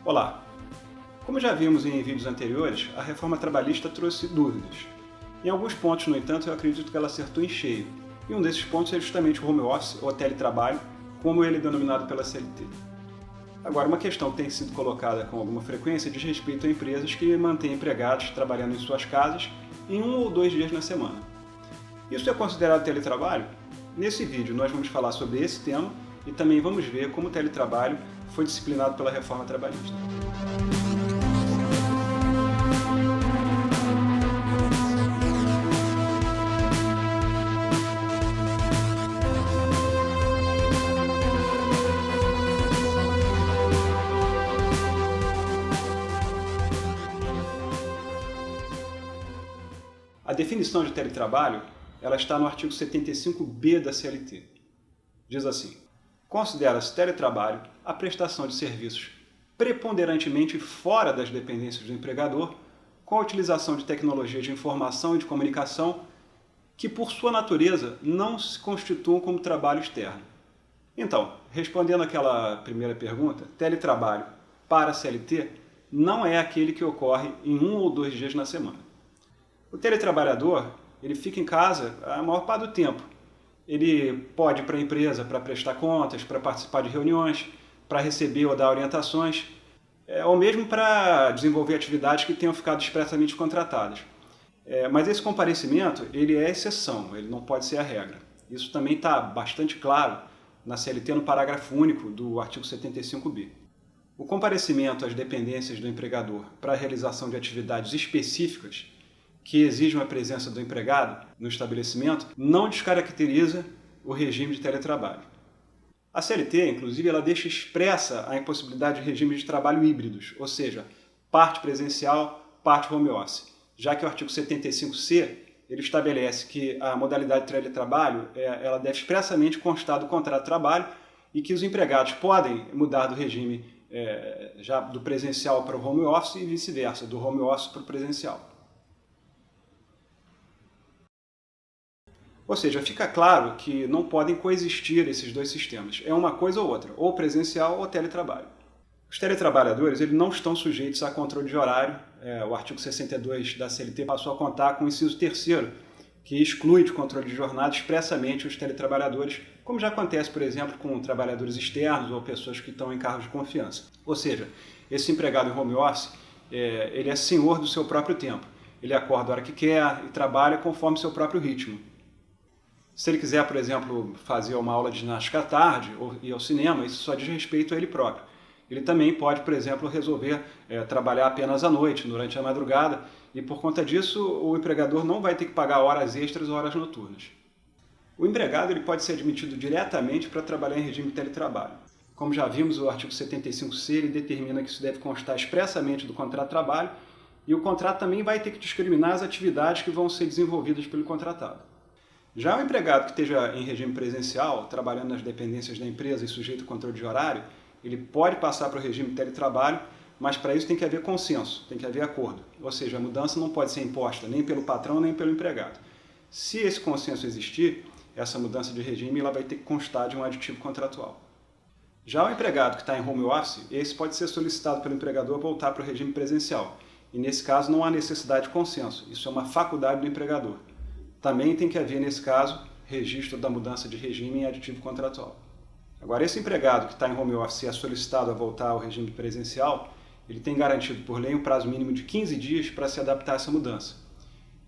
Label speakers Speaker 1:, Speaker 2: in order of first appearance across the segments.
Speaker 1: Olá! Como já vimos em vídeos anteriores, a reforma trabalhista trouxe dúvidas. Em alguns pontos, no entanto, eu acredito que ela acertou em cheio, e um desses pontos é justamente o home office, ou teletrabalho, como ele é denominado pela CLT. Agora, uma questão que tem sido colocada com alguma frequência diz respeito a empresas que mantêm empregados trabalhando em suas casas em 1 ou 2 dias na semana. Isso é considerado teletrabalho? Nesse vídeo nós vamos falar sobre esse tema e também vamos ver como o teletrabalho foi disciplinado pela reforma trabalhista. A definição de teletrabalho ela está no artigo 75b da CLT. Diz assim: considera-se teletrabalho a prestação de serviços preponderantemente fora das dependências do empregador, com a utilização de tecnologias de informação e de comunicação que, por sua natureza, não se constituam como trabalho externo. Então, respondendo àquela primeira pergunta, teletrabalho para a CLT não é aquele que ocorre em 1 ou 2 dias na semana. O teletrabalhador ele fica em casa a maior parte do tempo. Ele pode ir para a empresa para prestar contas, para participar de reuniões, para receber ou dar orientações, ou mesmo para desenvolver atividades que tenham ficado expressamente contratadas. Mas esse comparecimento ele é exceção, ele não pode ser a regra. Isso também está bastante claro na CLT no parágrafo único do artigo 75b. O comparecimento às dependências do empregador para a realização de atividades específicas que exigem a presença do empregado no estabelecimento não descaracteriza o regime de teletrabalho. A CLT, inclusive, ela deixa expressa a impossibilidade de regimes de trabalho híbridos, ou seja, parte presencial, parte home office, já que o artigo 75c ele estabelece que a modalidade de teletrabalho ela deve expressamente constar do contrato de trabalho e que os empregados podem mudar do regime já do presencial para o home office e vice-versa, do home office para o presencial. Ou seja, fica claro que não podem coexistir esses dois sistemas. É uma coisa ou outra, ou presencial ou teletrabalho. Os teletrabalhadores eles não estão sujeitos a controle de horário. O artigo 62 da CLT passou a contar com o inciso 3º, que exclui de controle de jornada expressamente os teletrabalhadores, como já acontece, por exemplo, com trabalhadores externos ou pessoas que estão em cargos de confiança. Ou seja, esse empregado em home office, ele é senhor do seu próprio tempo. Ele acorda a hora que quer e trabalha conforme seu próprio ritmo. Se ele quiser, por exemplo, fazer uma aula de ginástica à tarde ou ir ao cinema, isso só diz respeito a ele próprio. Ele também pode, por exemplo, resolver trabalhar apenas à noite, durante a madrugada, e por conta disso o empregador não vai ter que pagar horas extras ou horas noturnas. O empregado ele pode ser admitido diretamente para trabalhar em regime de teletrabalho. Como já vimos, o artigo 75c ele determina que isso deve constar expressamente do contrato de trabalho, e o contrato também vai ter que discriminar as atividades que vão ser desenvolvidas pelo contratado. Já o empregado que esteja em regime presencial, trabalhando nas dependências da empresa e sujeito ao controle de horário, ele pode passar para o regime de teletrabalho, mas para isso tem que haver consenso, tem que haver acordo. Ou seja, a mudança não pode ser imposta nem pelo patrão nem pelo empregado. Se esse consenso existir, essa mudança de regime ela vai ter que constar de um aditivo contratual. Já o empregado que está em home office, esse pode ser solicitado pelo empregador voltar para o regime presencial. E nesse caso não há necessidade de consenso, isso é uma faculdade do empregador. Também tem que haver, nesse caso, registro da mudança de regime em aditivo contratual. Agora, esse empregado que está em home office e é solicitado a voltar ao regime presencial, ele tem garantido por lei um prazo mínimo de 15 dias para se adaptar a essa mudança.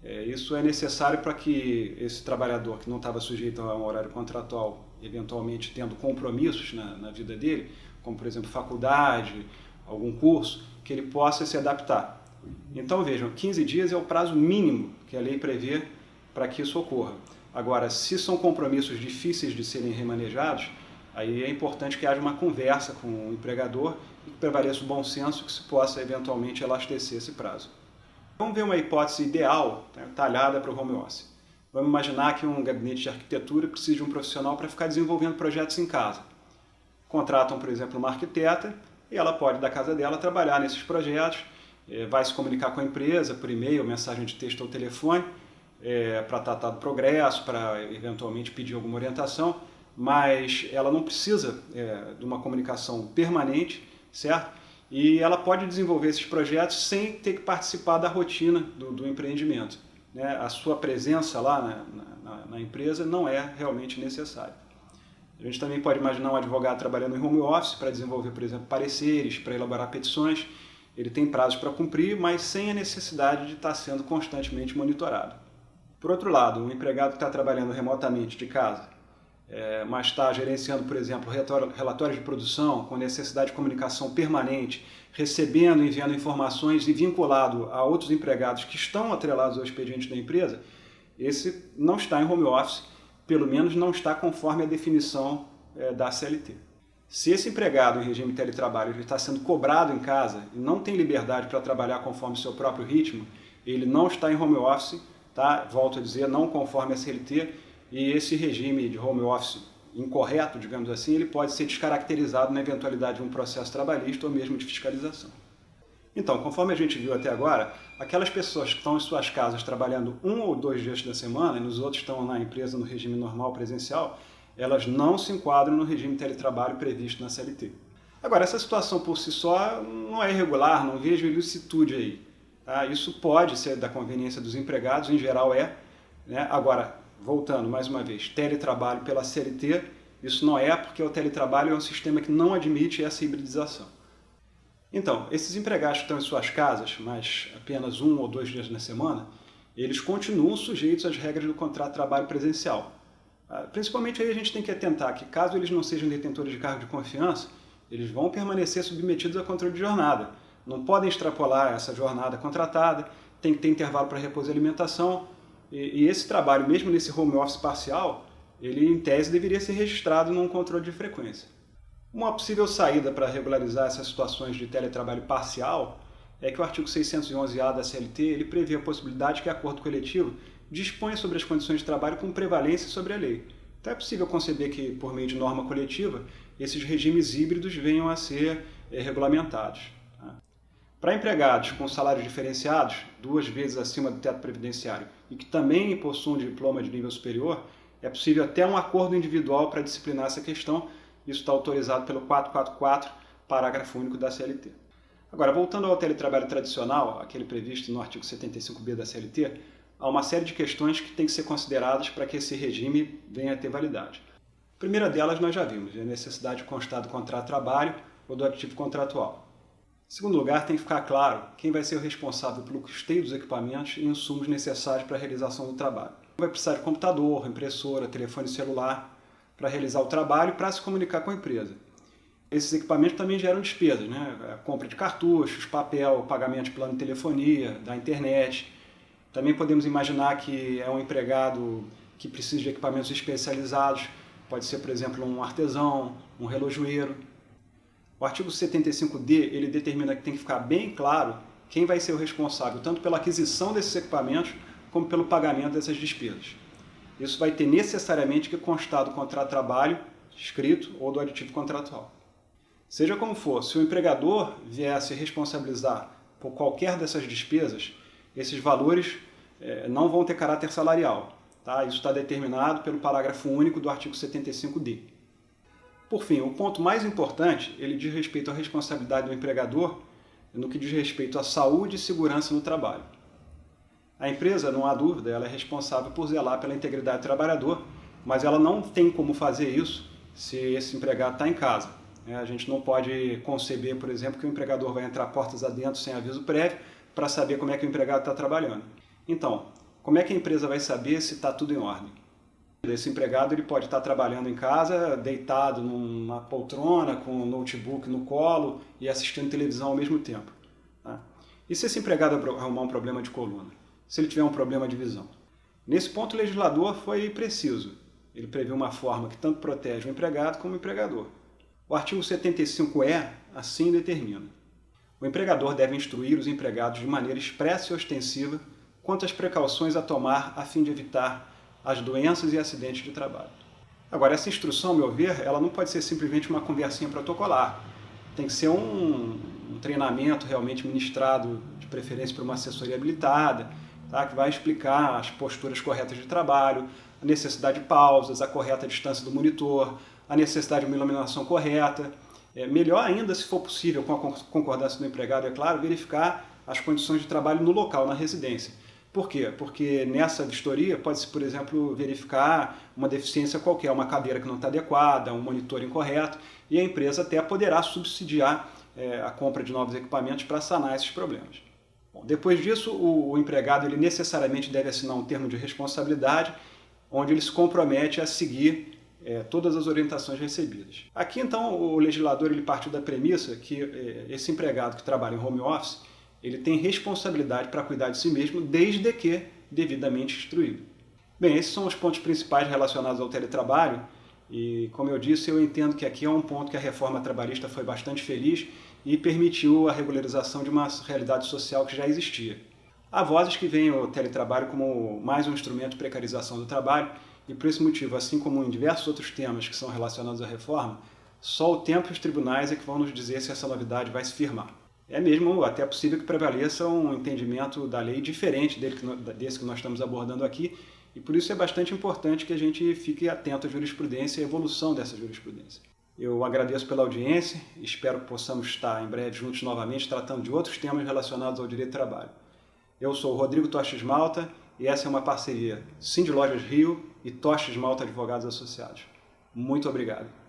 Speaker 1: Isso é necessário para que esse trabalhador que não estava sujeito a um horário contratual, eventualmente tendo compromissos na vida dele, como por exemplo faculdade, algum curso, que ele possa se adaptar. Então vejam, 15 dias é o prazo mínimo que a lei prevê para que isso ocorra. Agora, se são compromissos difíceis de serem remanejados, aí é importante que haja uma conversa com o empregador e que prevaleça o bom senso que se possa eventualmente elastecer esse prazo. Vamos ver uma hipótese ideal, talhada para o home office. Vamos imaginar que um gabinete de arquitetura precisa de um profissional para ficar desenvolvendo projetos em casa. Contratam, por exemplo, uma arquiteta e ela pode, da casa dela, trabalhar nesses projetos, vai se comunicar com a empresa por e-mail, mensagem de texto ou telefone, para tratar do progresso, para eventualmente pedir alguma orientação, mas ela não precisa de uma comunicação permanente, certo? e ela pode desenvolver esses projetos sem ter que participar da rotina do empreendimento, né? A sua presença lá na empresa não é realmente necessária. A gente também pode imaginar um advogado trabalhando em home office para desenvolver, por exemplo, pareceres, para elaborar petições. Ele tem prazos para cumprir, mas sem a necessidade de estar sendo constantemente monitorado. Por outro lado, um empregado que está trabalhando remotamente de casa, mas está gerenciando, por exemplo, relatórios de produção com necessidade de comunicação permanente, recebendo e enviando informações e vinculado a outros empregados que estão atrelados ao expediente da empresa, esse não está em home office, pelo menos não está conforme a definição da CLT. Se esse empregado em regime de teletrabalho ele está sendo cobrado em casa e não tem liberdade para trabalhar conforme seu próprio ritmo, ele não está em home office, tá? Volto a dizer, não conforme a CLT, e esse regime de home office incorreto, digamos assim, ele pode ser descaracterizado na eventualidade de um processo trabalhista ou mesmo de fiscalização. Então, conforme a gente viu até agora, aquelas pessoas que estão em suas casas trabalhando 1 ou 2 dias da semana e nos outros estão na empresa no regime normal presencial, elas não se enquadram no regime de teletrabalho previsto na CLT. Agora, essa situação por si só não é irregular, não vejo ilicitude aí. Tá? Isso pode ser da conveniência dos empregados, em geral é. Né? Agora, voltando mais uma vez, teletrabalho pela CLT, isso não é porque o teletrabalho é um sistema que não admite essa hibridização. Então, esses empregados que estão em suas casas, mas apenas 1 ou 2 dias na semana, eles continuam sujeitos às regras do contrato de trabalho presencial. Principalmente aí a gente tem que atentar que, caso eles não sejam detentores de cargo de confiança, eles vão permanecer submetidos a controle de jornada. Não podem extrapolar essa jornada contratada, tem que ter intervalo para repouso e alimentação, e esse trabalho, mesmo nesse home office parcial, ele em tese deveria ser registrado num controle de frequência. Uma possível saída para regularizar essas situações de teletrabalho parcial é que o artigo 611-A da CLT ele prevê a possibilidade que o acordo coletivo disponha sobre as condições de trabalho com prevalência sobre a lei. Então é possível conceber que, por meio de norma coletiva, esses regimes híbridos venham a ser regulamentados. Tá? Para empregados com salários diferenciados, 2 vezes acima do teto previdenciário, e que também possuem um diploma de nível superior, é possível até um acordo individual para disciplinar essa questão. Isso está autorizado pelo 444, parágrafo único da CLT. Agora, voltando ao teletrabalho tradicional, aquele previsto no artigo 75b da CLT, há uma série de questões que têm que ser consideradas para que esse regime venha a ter validade. A primeira delas nós já vimos, é a necessidade de constar do contrato de trabalho ou do aditivo contratual. Em segundo lugar, tem que ficar claro quem vai ser o responsável pelo custeio dos equipamentos e insumos necessários para a realização do trabalho. Vai precisar de computador, impressora, telefone celular para realizar o trabalho e para se comunicar com a empresa. Esses equipamentos também geram despesas, né? A compra de cartuchos, papel, pagamento de plano de telefonia, da internet. Também podemos imaginar que é um empregado que precisa de equipamentos especializados, pode ser, por exemplo, um artesão, um relojoeiro. O artigo 75D ele determina que tem que ficar bem claro quem vai ser o responsável, tanto pela aquisição desses equipamentos, como pelo pagamento dessas despesas. Isso vai ter necessariamente que constar do contrato de trabalho escrito ou do aditivo contratual. Seja como for, se o empregador vier a se responsabilizar por qualquer dessas despesas, esses valores não vão ter caráter salarial. Tá? Isso está determinado pelo parágrafo único do artigo 75D. Por fim, o ponto mais importante, ele diz respeito à responsabilidade do empregador no que diz respeito à saúde e segurança no trabalho. A empresa, não há dúvida, ela é responsável por zelar pela integridade do trabalhador, mas ela não tem como fazer isso se esse empregado está em casa. A gente não pode conceber, por exemplo, que o empregador vai entrar portas adentro sem aviso prévio para saber como é que o empregado está trabalhando. Então, como é que a empresa vai saber se está tudo em ordem? Esse empregado ele pode estar trabalhando em casa, deitado numa poltrona, com o notebook no colo e assistindo televisão ao mesmo tempo. Tá? E se esse empregado arrumar um problema de coluna? Se ele tiver um problema de visão? Nesse ponto, o legislador foi preciso. Ele previu uma forma que tanto protege o empregado como o empregador. O artigo 75E assim determina. O empregador deve instruir os empregados de maneira expressa e ostensiva quanto às precauções a tomar a fim de evitar as doenças e acidentes de trabalho. Agora, essa instrução, ao meu ver, ela não pode ser simplesmente uma conversinha protocolar. Tem que ser um treinamento realmente ministrado, de preferência por uma assessoria habilitada, tá? Que vai explicar as posturas corretas de trabalho, a necessidade de pausas, a correta distância do monitor, a necessidade de uma iluminação correta. Melhor ainda, se for possível, com a concordância do empregado, é claro, verificar as condições de trabalho no local, na residência. Por quê? Porque nessa vistoria pode-se, por exemplo, verificar uma deficiência qualquer, uma cadeira que não está adequada, um monitor incorreto, e a empresa até poderá subsidiar a compra de novos equipamentos para sanar esses problemas. Bom, depois disso, o empregado ele necessariamente deve assinar um termo de responsabilidade, onde ele se compromete a seguir todas as orientações recebidas. Aqui, então, o legislador ele partiu da premissa que esse empregado que trabalha em home office, ele tem responsabilidade para cuidar de si mesmo, desde que devidamente instruído. Bem, esses são os pontos principais relacionados ao teletrabalho, e, como eu disse, eu entendo que aqui é um ponto que a reforma trabalhista foi bastante feliz e permitiu a regularização de uma realidade social que já existia. Há vozes que veem o teletrabalho como mais um instrumento de precarização do trabalho, e por esse motivo, assim como em diversos outros temas que são relacionados à reforma, só o tempo e os tribunais é que vão nos dizer se essa novidade vai se firmar. É mesmo até possível que prevaleça um entendimento da lei diferente desse que nós estamos abordando aqui, e por isso é bastante importante que a gente fique atento à jurisprudência e à evolução dessa jurisprudência. Eu agradeço pela audiência e espero que possamos estar em breve juntos novamente tratando de outros temas relacionados ao direito do trabalho. Eu sou o Rodrigo Tostes Malta e essa é uma parceria Cindy Lojas Rio e Tostes Malta Advogados Associados. Muito obrigado.